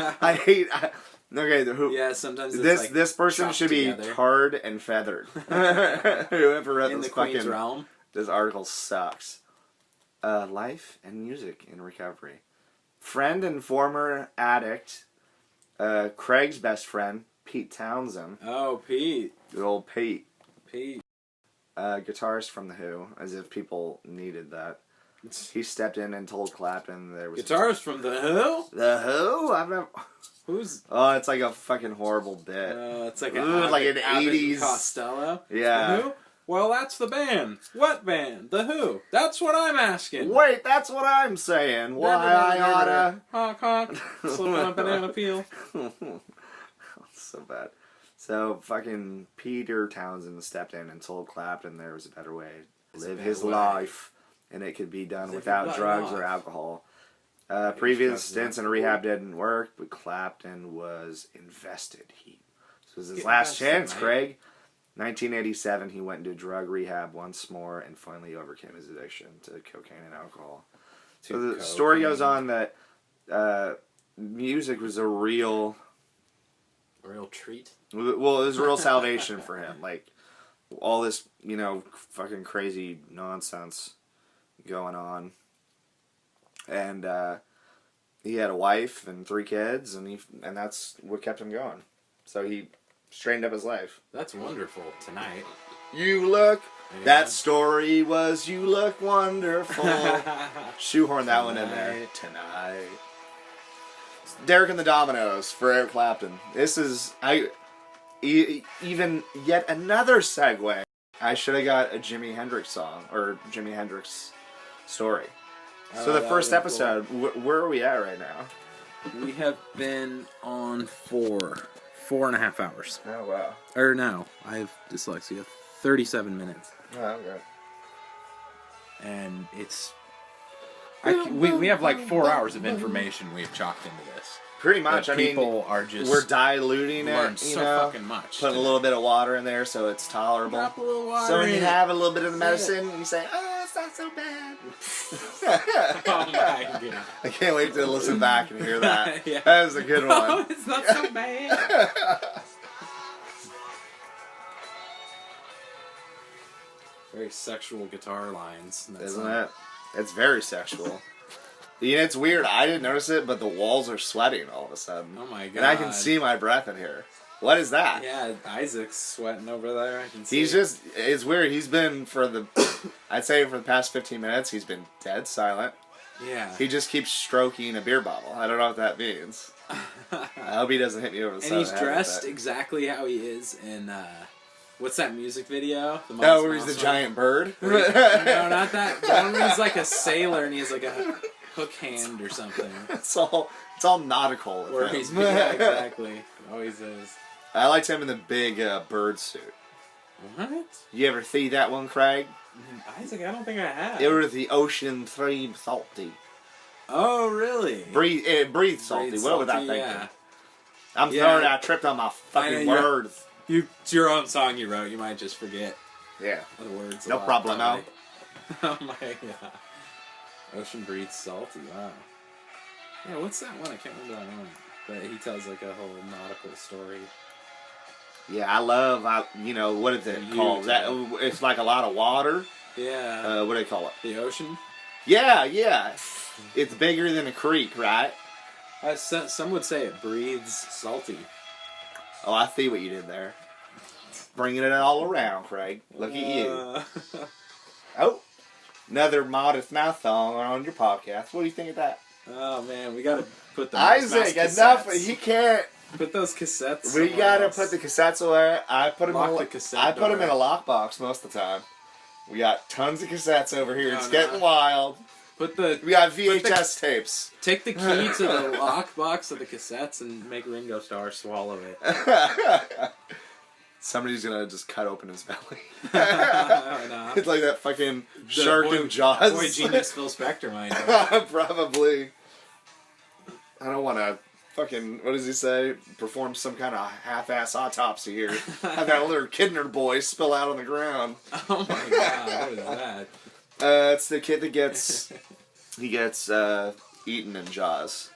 Okay, who? Yeah, sometimes it's This like this person chopped should together. be tarred and feathered. Whoever read In this the Queen's fucking realm. this article sucks. Life and music in recovery. Friend and former addict, Craig's best friend, Pete Townsend. Oh, Pete. Good old Pete. Pete. Guitarist from The Who, as if people needed that. He stepped in and told Clapton there was... Guitarist from The Who? The Who? I've never... Who's... Oh, it's like a fucking horrible bit. it's like like an Abbott 80s... Costello? Yeah. The Who? Well, that's the band. What band? The Who. That's what I'm asking. Wait, that's what I'm saying. Why I oughta... Honk, honk. Slip on a banana peel. So bad. So, fucking Peter Townsend stepped in and told Clapton there was a better way to live his life, and it could be done without drugs or alcohol. Previous stints in rehab didn't work, but Clapton was invested. This was his last chance, Craig. 1987, he went into drug rehab once more and finally overcame his addiction to cocaine and alcohol. So the story goes on that music was a real treat. Well, it was a real salvation for him. Like, all this, fucking crazy nonsense going on. And he had a wife and 3 kids, and that's what kept him going. So he straightened up his life. That's wonderful. Tonight. You look... Yeah. That story was You Look Wonderful. Shoehorn that one in there. Tonight. Derek and the Dominoes for Eric Clapton. This is... even yet another segue. I should have got a Jimi Hendrix song, or Jimi Hendrix story. So the first episode, where are we at right now? We have been on 4.5 hours. Oh, wow. Or no, I have dyslexia. 37 minutes. Oh, okay. And it's... we have like 4 hours of information we've chalked into this. Pretty much. People are just... We're diluting it, so fucking much. Putting a little bit of water in there so it's tolerable. Drop a little water so when you in have a little bit of the medicine, you say, oh, it's not so bad. Oh my god. I can't wait to listen back and hear that. Yeah. That was a good one. Oh, it's not so bad. Very sexual guitar lines. Isn't it? It's very sexual. It's weird. I didn't notice it, but the walls are sweating all of a sudden. Oh my god. And I can see my breath in here. What is that? Yeah, Isaac's sweating over there. I can see. It's weird. He's been I'd say for the past 15 minutes, he's been dead silent. Yeah. He just keeps stroking a beer bottle. I don't know what that means. I hope he doesn't hit me over the side And of he's the head with dressed it. exactly how he is in, what's that music video? Where he's the giant bird? No, not that. The one where he's like a sailor and he has like a hook hand or something. It's all nautical. Where he's, yeah, exactly. Always is. I liked him in the big bird suit. What? You ever see that one, Craig? Isaac, I don't think I have. It was the ocean theme salty. Oh, really? Breathe salty. Breathe What was I salty, thinking? yeah. I'm sorry I tripped on my fucking words. It's your own song you wrote. You might just forget Yeah. the words. No problem, no. Oh my god. Ocean breathes salty. Wow. Yeah, what's that one? I can't remember that one. But he tells like a whole nautical story. Yeah, I love, what is it called? It's like a lot of water. Yeah. What do they call it? The ocean? Yeah. It's bigger than a creek, right? Some would say it breathes salty. Oh, I see what you did there. Bringing it all around, Craig. Look at you. Oh, another Modest Mouse song on your podcast. What do you think of that? Oh, man, we gotta put the Isaac, enough. He can't. Put those cassettes. We gotta put the cassettes away. I put them in a lockbox most of the time. We got tons of cassettes over here. It's getting wild. We got VHS tapes. Take the key to the lockbox of the cassettes and make Ringo Starr swallow it. Somebody's gonna just cut open his belly. No. It's like that fucking shark in Jaws. Boy genius Phil Spector might. Probably. I don't want to fucking, what does he say? Perform some kind of half-ass autopsy here. Have that little Kidner boy spill out on the ground. Oh my god, what is that? It's the kid that gets eaten in Jaws.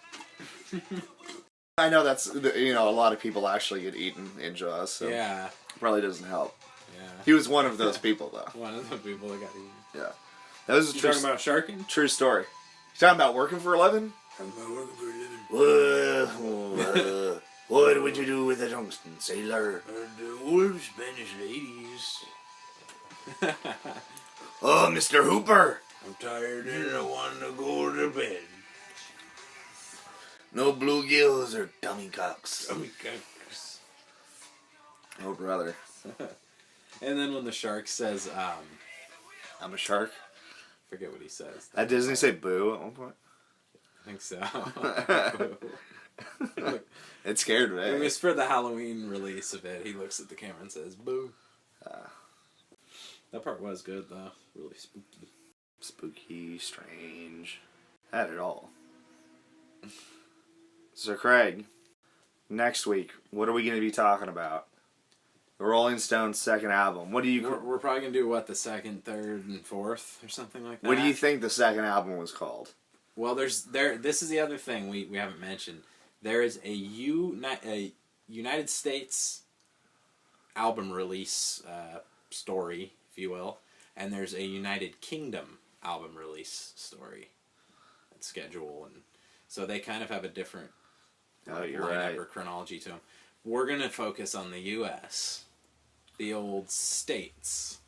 I know that's, a lot of people actually get eaten in Jaws, so Yeah. probably doesn't help. Yeah. He was one of those people, though. One of the people that got eaten. Yeah. That was a You true, talking about sharking? true story. You talking about working for a living? Talking about working for a living. What would you do with a tungsten, sailor? The old Spanish ladies. Oh, Mr. Hooper! I'm tired and I want to go to bed. No bluegills or dummy cocks. Oh, brother. And then when the shark says, I'm a shark. forget what he says. Doesn't he say boo at one point? I think so. It scared me. It was for the Halloween release of it. He looks at the camera and says, boo. That part was good, though. Really spooky. Spooky, strange. Had it all. So, Craig, next week, what are we going to be talking about? The Rolling Stones' second album. What do you... We're probably going to do, what, the second, third, and fourth, or something like that? What do you think the second album was called? Well, this is the other thing we haven't mentioned. There is a United States album release story, if you will, and there's a United Kingdom album release story and schedule, and so they kind of have a different lineup or chronology to them. We're going to focus on the U.S., the old states.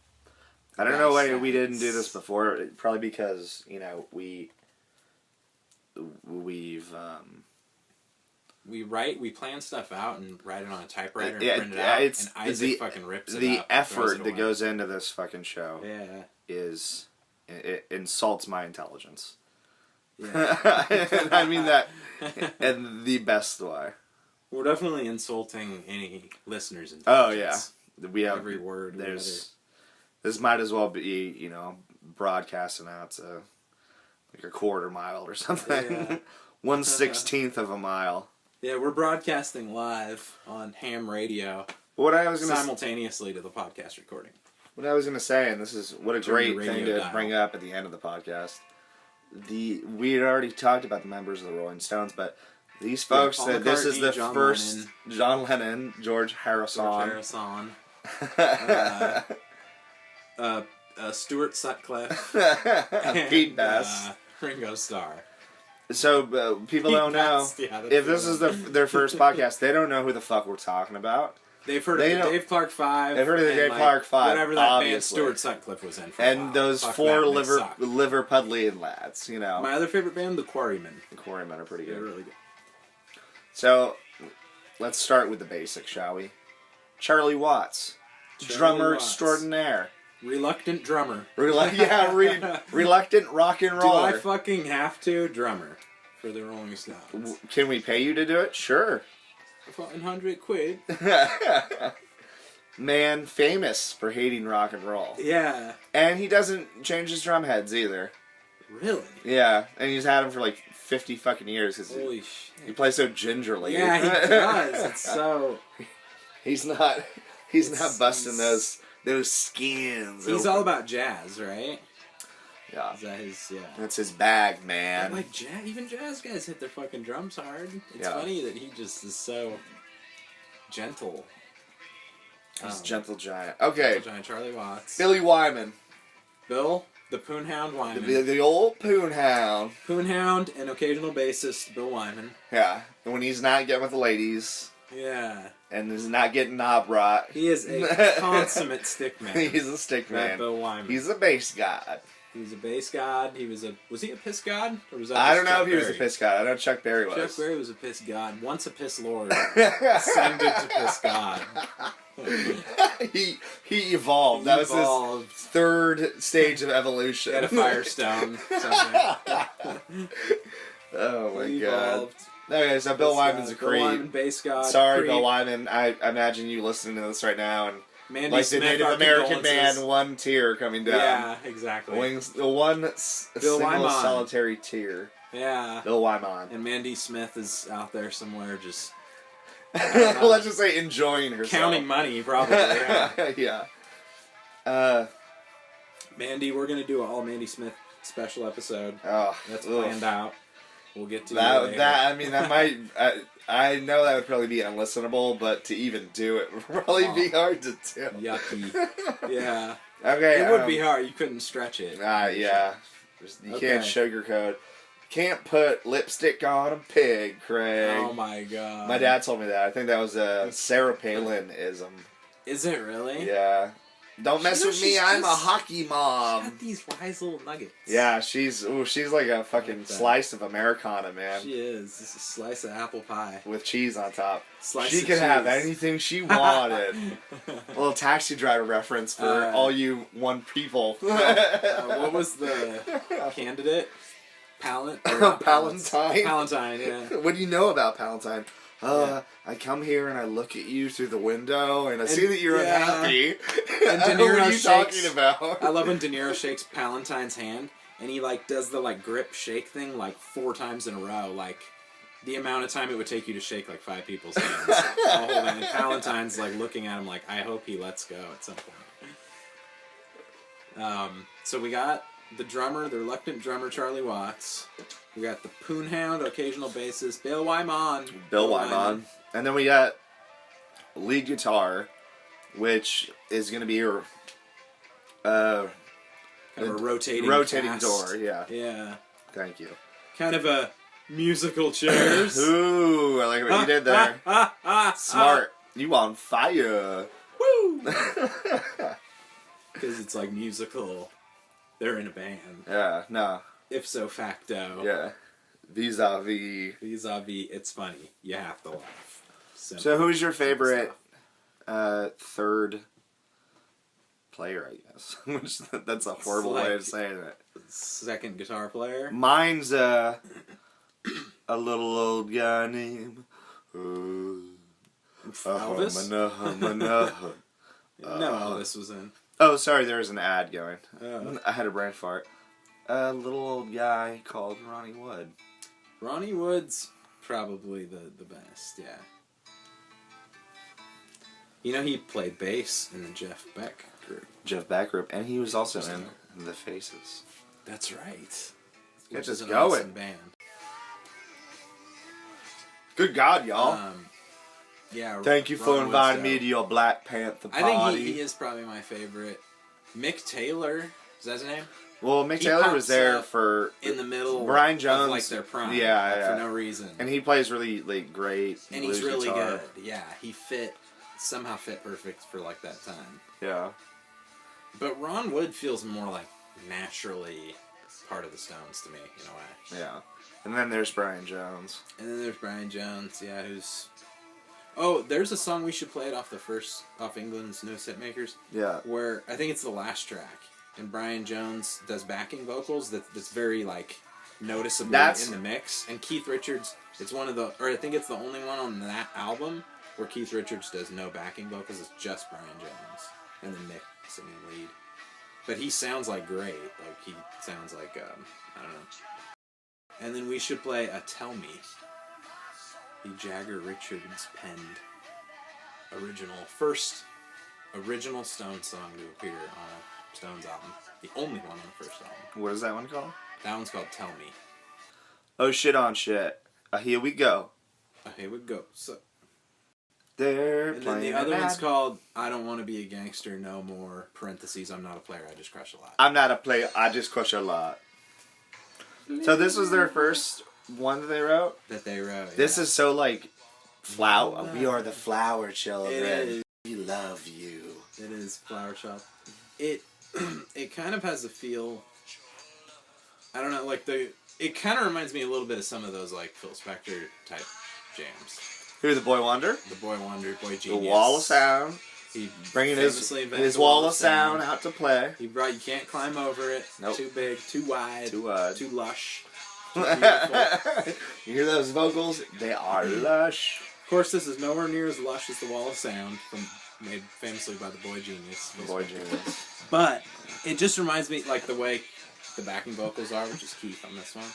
I don't know why we didn't do this before. Probably because, we plan stuff out and write it on a typewriter and yeah, print it out, it's and Isaac fucking rips it the up and throws effort it that away. goes into this fucking show is it insults my intelligence. Yeah. And I mean that in the best way. We're definitely insulting any listeners' Oh yeah, intelligence. we have Every word. This might as well be broadcasting out to like a quarter mile or something. Yeah. 1/16 of a mile. Yeah, we're broadcasting live on ham radio What I was gonna simultaneously to the podcast recording. What I was gonna say, and this is what a great radio thing to dial. bring up at the end of the podcast. We had already talked about the members of the Rolling Stones, but these folks Paul that this is McCartney, the John first Lennon. John Lennon, George Harrison, Stuart Sutcliffe, Pete Best, Ringo Starr. So people Pete don't know Best, yeah, that's if this the is one. their first podcast. They don't know who the fuck we're talking about. They've heard of the Dave Clark Five. They've heard of the and, Dave Clark Five, whatever that obviously. band Stuart Sutcliffe was in for a And while. those Fuck four that, they suck. Liverpudlian lads, My other favorite band, the Quarrymen. The Quarrymen are pretty They're good. really good. So, let's start with the basics, shall we? Charlie Watts, drummer Watts. extraordinaire. Reluctant drummer. Reluctant rock and Do roller. I fucking have to? Drummer. For the Rolling Stones. Can we pay you to do it? Sure. £100. Man famous for hating rock and roll. Yeah. And he doesn't change his drum heads either. Really? Yeah, and he's had them for like 50 fucking years. Holy shit. He plays so gingerly. Yeah, he does. It's so... He's not busting those skins. He's open. all about jazz, right? Yeah. Is that his... Yeah. That's his bag, man. But like even jazz guys hit their fucking drums hard. It's Yeah. funny that he just is so gentle. He's gentle giant. Okay. Gentle giant Charlie Watts. Billy Wyman. Bill, the Poonhound Wyman. The old Poonhound. Poonhound and occasional bassist Bill Wyman. Yeah. When he's not getting with the ladies. Yeah. And is not getting knob rot. He is a consummate stick man. He's a stick man. Bill Wyman. He's a bass god. He was a bass god. Was he a piss god? Or was that I just don't know Chuck if he was a Berry? piss god. I know Chuck Berry was. Chuck Berry was a piss god. Once a piss lord. Ascended to piss god. he evolved. That was evolved. his third stage of evolution. He had a firestone. Oh my He god. evolved. Okay, so Bill Wyman's a Bill Wyman, creep. bass god. Sorry, creep. Bill Wyman. I imagine you listening to this right now, and Mandy like Smith, the Native our American condolences. man, one tear coming down. Yeah, exactly. Wings, the one Bill single Wyman. solitary tear. Yeah. Bill Wyman. And Mandy Smith is out there somewhere just Let's just say enjoying herself. counting money, probably. Yeah. yeah. Mandy, we're going to do an all Mandy Smith special episode. Oh, That's ugh. planned out. We'll get to that. later. That I mean, that might. I know that would probably be unlistenable, but to even do it would probably be hard to do. Yucky. Yeah. Okay. It would be hard. You couldn't stretch it. Yeah. You can't sugarcoat. Can't put lipstick on a pig, Craig. Oh my god. My dad told me that. I think that was a Sarah Palin-ism. Is it really? Yeah. Don't mess with me, I'm a hockey mom. She's got these wise little nuggets. Yeah, she's like a fucking slice of Americana, man. She is. This is a slice of apple pie. With cheese on top. Slice she of could have cheese. anything she wanted. A little Taxi Driver reference for all you one people. What was the candidate? Palantine. Palantine, yeah. What do you know about Palantine? I come here and I look at you through the window and I see that you're unhappy. And De Niro what are you talking about? I love when De Niro shakes Palantine's hand and he like does the like grip shake thing like 4 times in a row, like the amount of time it would take you to shake like 5 people's hands. And Palantine's like looking at him like, I hope he lets go at some point. So we got the drummer, the reluctant drummer Charlie Watts. We got the Poonhound, occasional bassist Bill Wyman. Bill Wyman. And then we got lead guitar, which is going to be your kind of a rotating cast. door. Yeah. Yeah. Thank you. Kind of a musical chairs. Ooh, I like what you did there. Smart. You on fire. Woo! Because it's like musical. They're in a band. Yeah, no. Ipso facto. Yeah. Vis-a-vis. Vis-a-vis, it's funny. You have to laugh. So who's your favorite third player, I guess? Which that's a horrible way of saying it. Second guitar player? Mine's a little old guy named Elvis? No, Elvis was in. Oh, sorry, there was an ad going. Oh. I had a brain fart. A little old guy called Ronnie Wood. Ronnie Wood's probably the best, yeah. You know, he played bass in the Jeff Beck group. Jeff Beck group, and he was also in The Faces. That's right. Get Which this is an going. awesome band. Good God, y'all. Yeah. Thank you for Ron inviting Wood's me to your Black Panther party. I think he is probably my favorite. Mick Taylor, is that his name? Well, Mick Taylor was there for in the middle. Brian Jones, of like their prime, yeah, for no reason. And he plays really great. And he's really guitar. good. Yeah, he somehow fit perfect for like that time. Yeah. But Ron Wood feels more like naturally part of the Stones to me in a way. Yeah. And then there's Brian Jones. And then there's Brian Jones, yeah, who's. Oh, there's a song we should play it off England's newest Hitmakers. Yeah. Where I think it's the last track. And Brian Jones does backing vocals that's very, like, noticeable in the mix. And Keith Richards, I think it's the only one on that album where Keith Richards does no backing vocals. It's just Brian Jones. And then Mick singing lead. But he sounds like great. Like, he sounds like, I don't know. And then we should play a Tell Me. The Jagger Richards penned first original Stones song to appear on a Stones album. The only one on the first album. What is that one called? That one's called Tell Me. Oh, shit on shit. Here we go. Here we go. So, they're and playing then the other one's called I Don't Want to Be a Gangster No More, parentheses, I'm not a player, I just crush a lot. I'm not a player, I just crush a lot. So this was their first one that they wrote? This is so like, flower. We are the flower children. It is. We love you. It is Flower Shop. It kind of has a feel, I don't know, like it kind of reminds me a little bit of some of those like Phil Spector type jams. Who, the Boy Wonder? The Boy Wonder, Boy Genius. The Wall of Sound. He bringing his Wall of Sound out to play. You can't climb over it. Nope. Too big, too wide, too lush. Too You hear those vocals? They are lush. Of course, this is nowhere near as lush as the Wall of Sound, made famously by the Boy Genius. Boy Genius. But it just reminds me, like the way the backing vocals are, which is Keith on this one.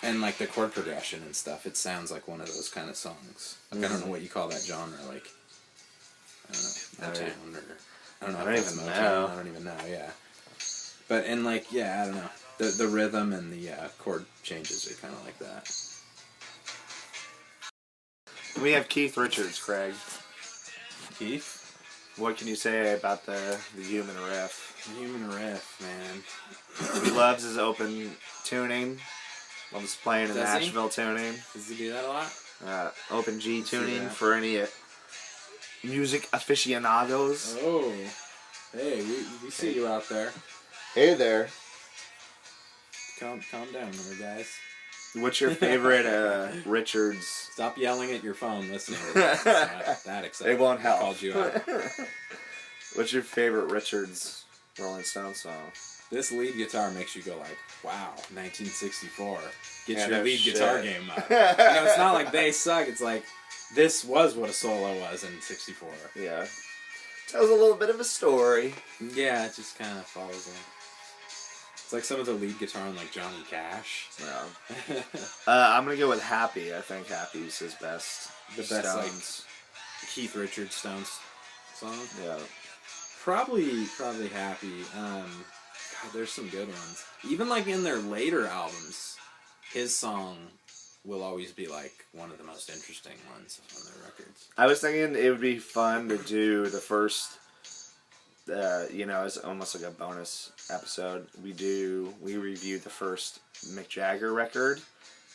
And like the chord progression and stuff, it sounds like one of those kind of songs. Like I don't know what you call that genre, like I don't know, Motown or I don't know. I don't even know. I don't even know. Yeah, but and like I don't know. The rhythm and the chord changes are kind of like that. We have Keith Richards, Craig. Keith? What can you say about the human riff? Human riff, man. He loves his open tuning. Loves playing in Does he? Nashville tuning. Does he do that a lot? Open G tuning that. for any music aficionados. Oh. Hey, we see you out there. Hey there. Calm down there, guys. What's your favorite Richards? Stop yelling at your phone listening to this. It's not that exciting. It won't help. I called you out. What's your favorite Richards Rolling Stones song? This lead guitar makes you go like, wow, 1964. Get Yeah, your no lead shit. guitar game up. It's not like they suck. It's like, this was what a solo was in 64. Yeah. Tells a little bit of a story. Yeah, it just kind of follows it. It's like some of the lead guitar on like Johnny Cash. Yeah. I'm gonna go with Happy. I think Happy's his best. The best Stones. like Keith Richards Stones song. Yeah. Probably Happy. God, there's some good ones. Even like in their later albums, his song will always be like one of the most interesting ones on their records. I was thinking it would be fun to do the first, it's almost like a bonus episode. We reviewed the first Mick Jagger record,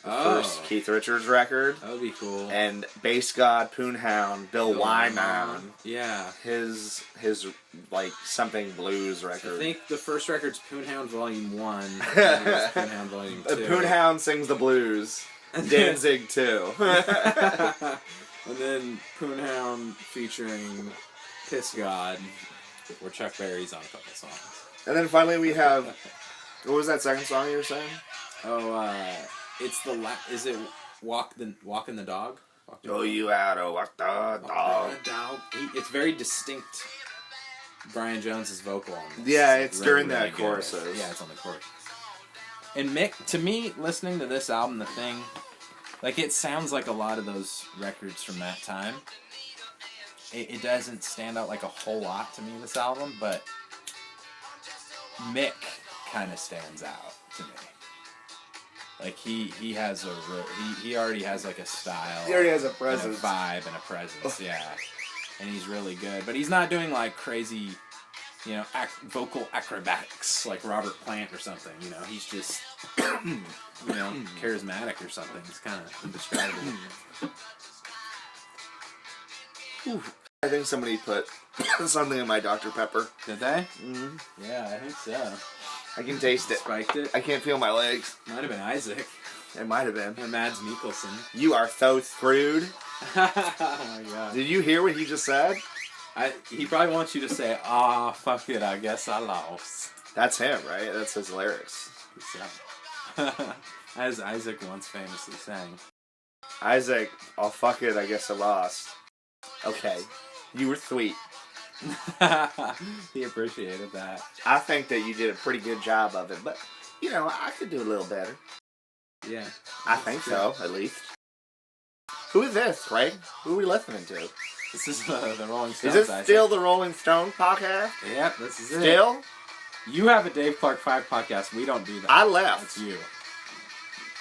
the first Keith Richards record, That would be cool. and Bass God, Poonhound, Bill Wyman, Yeah. his like something blues record. I think the first record's Poonhound Volume 1, and it's Poonhound Volume 2. Poonhound sings the blues. Danzig too. And then Poonhound featuring Piss God, where Chuck Berry's on a couple songs. And then finally we have, what was that second song you were saying? It's is it Walk in the Dog? Oh, you out to walk the dog. It's very distinct. Brian Jones's vocal on this. Yeah, it's really, during really the good. choruses. Yeah, it's on the chorus. And Mick, to me, listening to this album, The Thing, like it sounds like a lot of those records from that time. It doesn't stand out like a whole lot to me, this album, but Mick kind of stands out to me. Like he has he already has like a style. He already has a and presence. a vibe and a presence, yeah. And he's really good, but he's not doing like crazy, vocal acrobatics like Robert Plant or something. He's just, charismatic or something. It's kind of indescribable. I think somebody put something in my Dr. Pepper. Did they? Mm-hmm. Yeah, I think so. I can taste it. Spiked it. I can't feel my legs. Might have been Isaac It might have been. or Mads Mikkelsen. You are so screwed. Oh my god. Did you hear what he just said? He probably wants you to say, "Ah, fuck it, I guess I lost." That's him, right? That's his lyrics. So, as Isaac once famously sang. Isaac, oh fuck it, I guess I lost. Okay. You were sweet. He appreciated that. I think that you did a pretty good job of it, but, I could do a little better. Yeah. I think so, at least. Who is this, Craig? Who are we listening to? This is the Rolling Stones. Is this Isaac. still the Rolling Stone podcast? Yep, this is it. Still? You have a Dave Clark 5 podcast. We don't do that. I left. That's you.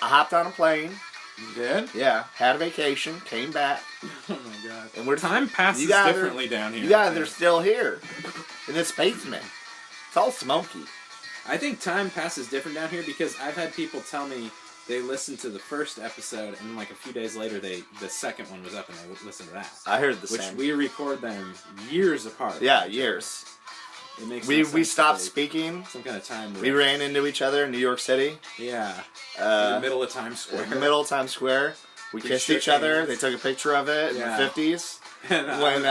I hopped on a plane. You did? Yeah. Had a vacation. Came back. Oh my god. And we're Time passes you guys differently down here. You guys are still here. In this basement. It's all smoky. I think time passes different down here because I've had people tell me they listened to the first episode and like a few days later the second one was up and they listened to that. I heard the Which same. we record them years apart. Yeah, years. It makes We no sense stopped to speaking. some kind of time. We ran into each other in New York City. Yeah. In the middle of Times Square. In the middle of Times Square. We kissed shook each other. hands. They took a picture of it in the 50s. And, When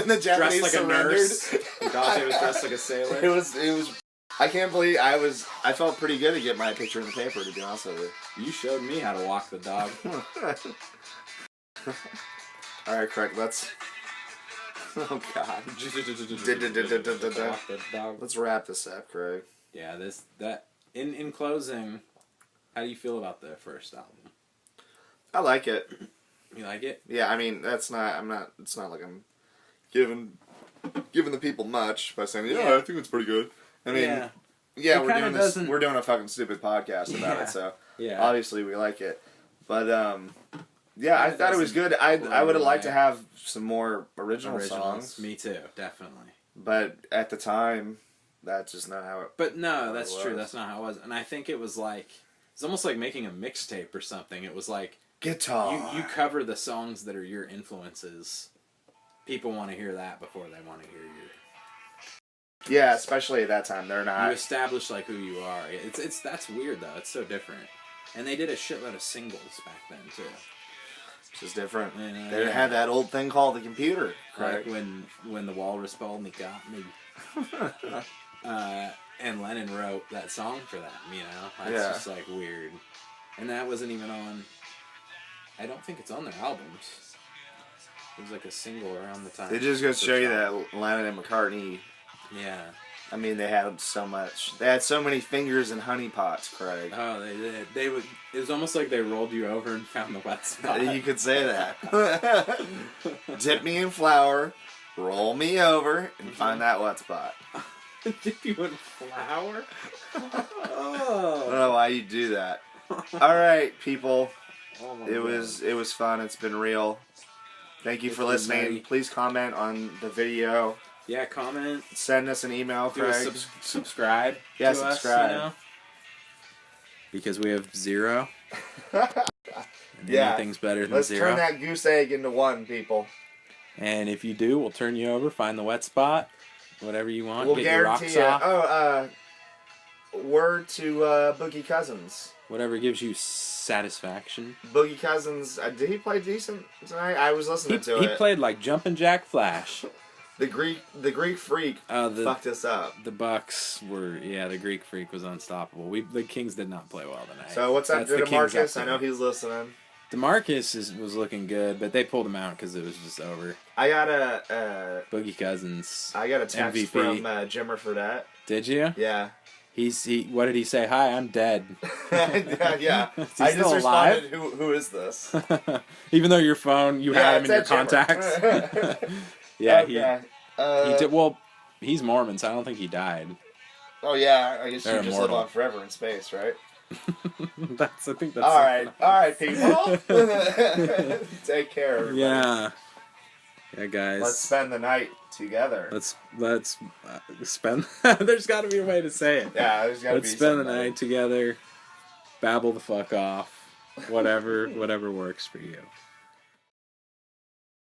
the Japanese dressed like surrendered. a nurse. Dante was dressed like a sailor. It was. I can't believe I felt pretty good to get my picture in the paper, to be honest with you. You showed me how to walk the dog. Alright, Craig, let's... Oh, God. Walk the dog. Let's wrap this up, Craig. Yeah, in closing, how do you feel about the first album? I like it. You like it? Yeah, I mean, it's not like I'm giving the people much by saying, yeah, I think it's pretty good. I mean, Yeah, It we're kinda doing this. doesn't- We're doing a fucking stupid podcast about Yeah. it, so Yeah. obviously we like it. But yeah, I Kinda thought it was good. I blow would have liked away. to have some more original Originals. songs, Me too, definitely. but at the time, that's just not how it. But no, How that's it true. was. That's not how it was. And I think it was like it's almost like making a mixtape or something. It was like Guitar. you cover the songs that are your influences. People want to hear that before they want to hear you. Yeah, especially at that time, they're You not. establish like who you are. It's that's weird though. It's so different. And they did a shitload of singles back then too. It's just different. Yeah, They didn't have that old thing called the computer. Like Right. when the walrus balled me got me. And Lennon wrote that song for them, you know? That's Yeah. just like weird. And that wasn't even on I don't think it's on their albums. It was like a single around the time. It just goes to show you Song. that Lennon and McCartney. Yeah. I mean, they had so much. They had so many fingers in honeypots, Craig. Oh, they did. They would. It was almost like they rolled you over and found the wet spot. You could say that. Dip me in flour, roll me over, and find that wet spot. Dip you in flour? I don't Oh. know why you do that. All right, people. Oh my It God. was fun. It's been real. Thank you It's for been listening. nutty. Please comment on the video. Yeah, comment. Send us an email, Do a Craig. subscribe. Yeah, to subscribe. Us, you know? Because we have 0. And Yeah. anything's better than Let's 0. turn that goose egg into 1, people. And if you do, we'll turn you over, find the wet spot, whatever you want, We'll get your guarantee rocks you. off, Word to Boogie Cousins. whatever gives you satisfaction. Boogie Cousins, did he play decent tonight? I was listening to He it. played like Jumpin' Jack Flash. The Greek Freak fucked us up. The Bucks were, the Greek Freak was unstoppable. The Kings did not play well tonight. So what's up That's to the Kings DeMarcus? up I know there. he's listening. DeMarcus was looking good, but they pulled him out because it was just over. I got a Boogie Cousins. text MVP. from Jimmer Fredette. Did you? Yeah. What did he say? Hi, I'm dead. Yeah. Is he I still just alive? responded, who is this? Even though your phone, you had him in your it's at contacts. Jimmer. Yeah, Okay. he did. Well, he's Mormon, so I don't think he died. Oh yeah, I guess They're you just live immortal. on forever in space, right? I think that's All right, people. Take care, everybody. Yeah, guys. Let's spend the night together. Let's spend. There's got to be a way to say it. Yeah, there's got to be. Let's spend the somebody. night together. Babble the fuck off. Whatever works for you.